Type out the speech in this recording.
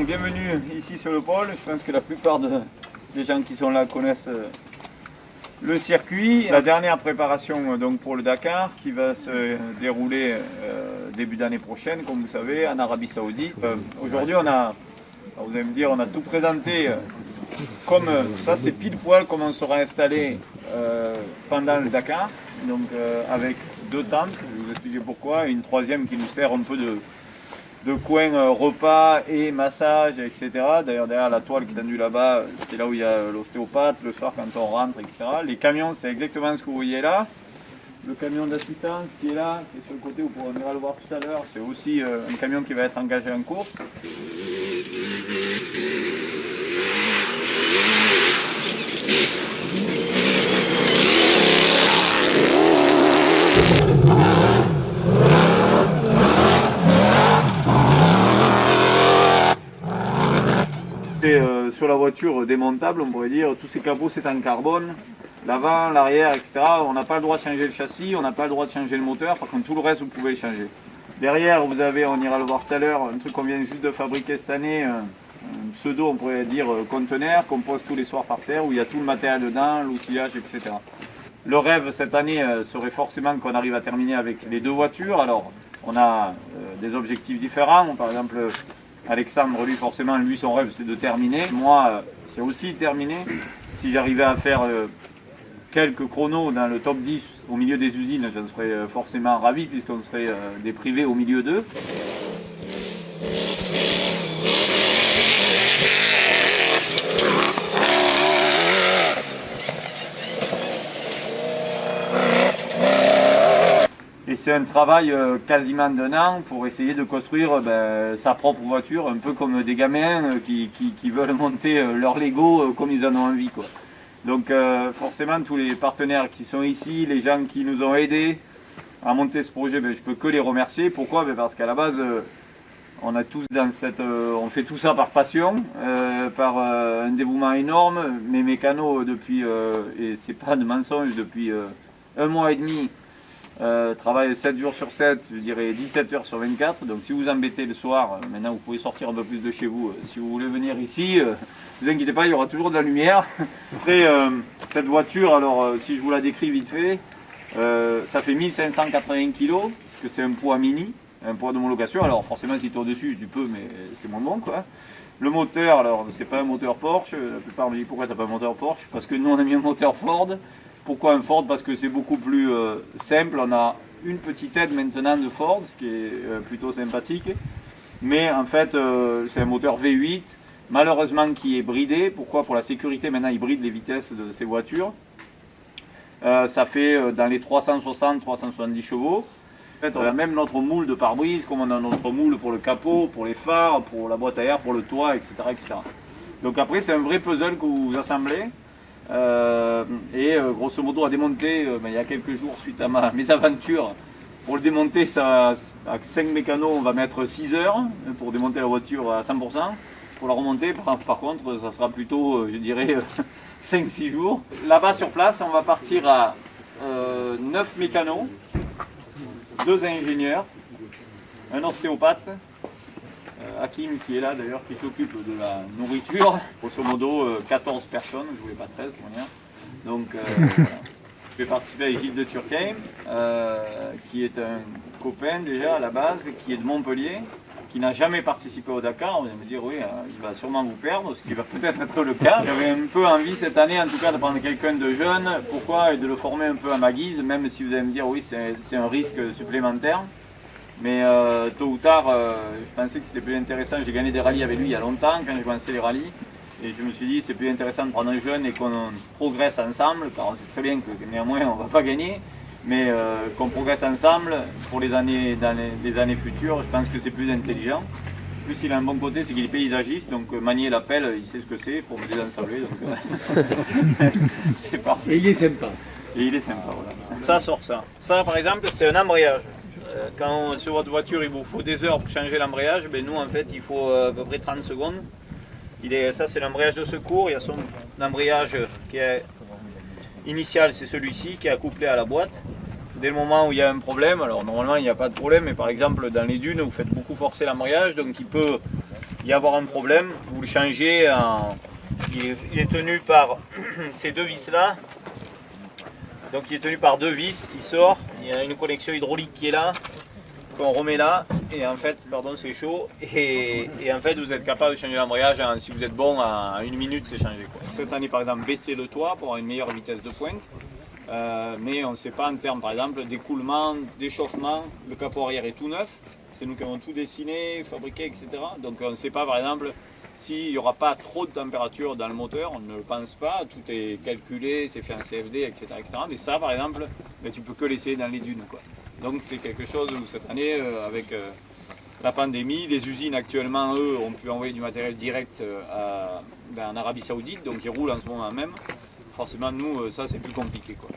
bienvenue ici sur le pôle. Je pense que la plupart des gens qui sont là connaissent le circuit. La dernière préparation donc, pour le Dakar qui va se dérouler début d'année prochaine, comme vous savez, en Arabie Saoudite. Aujourd'hui, vous allez me dire, on a tout présenté comme ça, c'est pile poil comme on sera installé pendant le Dakar. Donc avec 2 tentes, je vais vous expliquer pourquoi, et une troisième qui nous sert un peu de coin repas et massage, etc. D'ailleurs, derrière la toile qui est tendue là-bas, c'est là où il y a l'ostéopathe, le soir quand on rentre, etc. Les camions, c'est exactement ce que vous voyez là. Le camion d'assistance qui est là, qui est sur le côté, vous pourrez venir le voir tout à l'heure, c'est aussi un camion qui va être engagé en course. Sur la voiture démontable, on pourrait dire, tous ces capots c'est en carbone, l'avant, l'arrière, etc. On n'a pas le droit de changer le châssis, on n'a pas le droit de changer le moteur, par contre tout le reste vous pouvez le changer. Derrière vous avez, on ira le voir tout à l'heure, un truc qu'on vient juste de fabriquer cette année, un pseudo on pourrait dire conteneur qu'on pose tous les soirs par terre, où il y a tout le matériel dedans, l'outillage, etc. Le rêve cette année serait forcément qu'on arrive à terminer avec les 2 voitures. Alors on a des objectifs différents, par exemple Alexandre, lui, forcément, son rêve, c'est de terminer. Moi, c'est aussi terminer. Si j'arrivais à faire quelques chronos dans le top 10 au milieu des usines, j'en serais forcément ravi, puisqu'on serait des privés au milieu d'eux. Et c'est un travail quasiment d'1 an pour essayer de construire sa propre voiture, un peu comme des gamins qui veulent monter leur Lego comme ils en ont envie, quoi. Donc forcément tous les partenaires qui sont ici, les gens qui nous ont aidés à monter ce projet, je peux que les remercier. Pourquoi? Parce qu'à la base, on fait tout ça par passion, par un dévouement énorme. Mes mécanos depuis, et c'est pas de mensonge, depuis 1 mois et demi, travaille 7 jours sur 7, je dirais 17 heures sur 24. Donc si vous embêtez le soir, maintenant vous pouvez sortir un peu plus de chez vous. Si vous voulez venir ici, ne vous inquiétez pas, il y aura toujours de la lumière. Après, cette voiture, alors si je vous la décris vite fait, ça fait 1580 kg, parce que c'est un poids mini, un poids d'homologation. Alors forcément si tu es au-dessus, tu peux, mais c'est moins bon, quoi. Le moteur, alors c'est pas un moteur Porsche. La plupart me disent pourquoi tu n'as pas un moteur Porsche? Parce que nous on a mis un moteur Ford. Pourquoi un Ford? Parce que c'est beaucoup plus simple. On a une petite aide maintenant de Ford, ce qui est plutôt sympathique. Mais en fait, c'est un moteur V8, malheureusement qui est bridé. Pourquoi? Pour la sécurité, maintenant ils brident les vitesses de ces voitures. Ça fait dans les 360-370 chevaux. En fait, on a même notre moule de pare-brise, comme on a notre moule pour le capot, pour les phares, pour la boîte à air, pour le toit, etc. etc. Donc après, c'est un vrai puzzle que vous assemblez. Grosso modo à démonter il y a quelques jours suite à mes aventures. Pour le démonter, ça, avec 5 mécanos, on va mettre 6 heures pour démonter la voiture à 100%. Pour la remonter, par contre, ça sera plutôt, je dirais, 5-6 jours. Là-bas sur place, on va partir à 9 mécanos, 2 ingénieurs, un ostéopathe, Hakim qui est là d'ailleurs, qui s'occupe de la nourriture. Grosso modo 14 personnes, je ne voulais pas 13 pour dire. Donc je vais participer à Gilles de Turquem, qui est un copain déjà à la base, qui est de Montpellier, qui n'a jamais participé au Dakar. On va me dire oui, il va sûrement vous perdre, ce qui va peut-être être le cas. J'avais un peu envie cette année en tout cas de prendre quelqu'un de jeune. Pourquoi? Et de le former un peu à ma guise, même si vous allez me dire oui, c'est un risque supplémentaire. Mais tôt ou tard, je pensais que c'était plus intéressant. J'ai gagné des rallyes avec lui il y a longtemps, quand j'ai commencé les rallyes. Et je me suis dit, c'est plus intéressant de prendre un jeune et qu'on progresse ensemble, car on sait très bien que néanmoins, on ne va pas gagner. Mais qu'on progresse ensemble pour les années futures, je pense que c'est plus intelligent. En plus, il a un bon côté, c'est qu'il est paysagiste, donc manier la pelle, il sait ce que c'est pour me désensabler. C'est parfait. Et il est sympa. Et il est sympa, voilà. Ça sort ça. Ça, par exemple, c'est un embrayage. Quand sur votre voiture il vous faut des heures pour changer l'embrayage, nous en fait il faut à peu près 30 secondes. Ça c'est l'embrayage de secours, il y a son embrayage qui est initial, c'est celui-ci qui est accouplé à la boîte. Dès le moment où il y a un problème, alors normalement il n'y a pas de problème, mais par exemple dans les dunes vous faites beaucoup forcer l'embrayage, donc y avoir un problème, vous le changez. Il est tenu par ces deux vis là. Donc il est tenu par deux vis, il sort, il y a une connexion hydraulique qui est là, qu'on remet là, et en fait, pardon c'est chaud, et en fait vous êtes capable de changer l'embrayage, si vous êtes bon, à 1 minute c'est changé, quoi. Cette année par exemple, baisser le toit pour avoir une meilleure vitesse de pointe, mais on ne sait pas en termes par exemple d'écoulement, d'échauffement, le capot arrière est tout neuf, c'est nous qui avons tout dessiné, fabriqué, etc. Donc on ne sait pas par exemple s'il n'y aura pas trop de température dans le moteur, on ne le pense pas, tout est calculé, c'est fait en CFD, etc., etc. Mais ça, par exemple, ben, tu peux que l'essayer dans les dunes, quoi. Donc c'est quelque chose où cette année, avec la pandémie, les usines actuellement, eux, ont pu envoyer du matériel direct en Arabie Saoudite, donc ils roulent en ce moment même. Forcément, nous, ça c'est plus compliqué, quoi.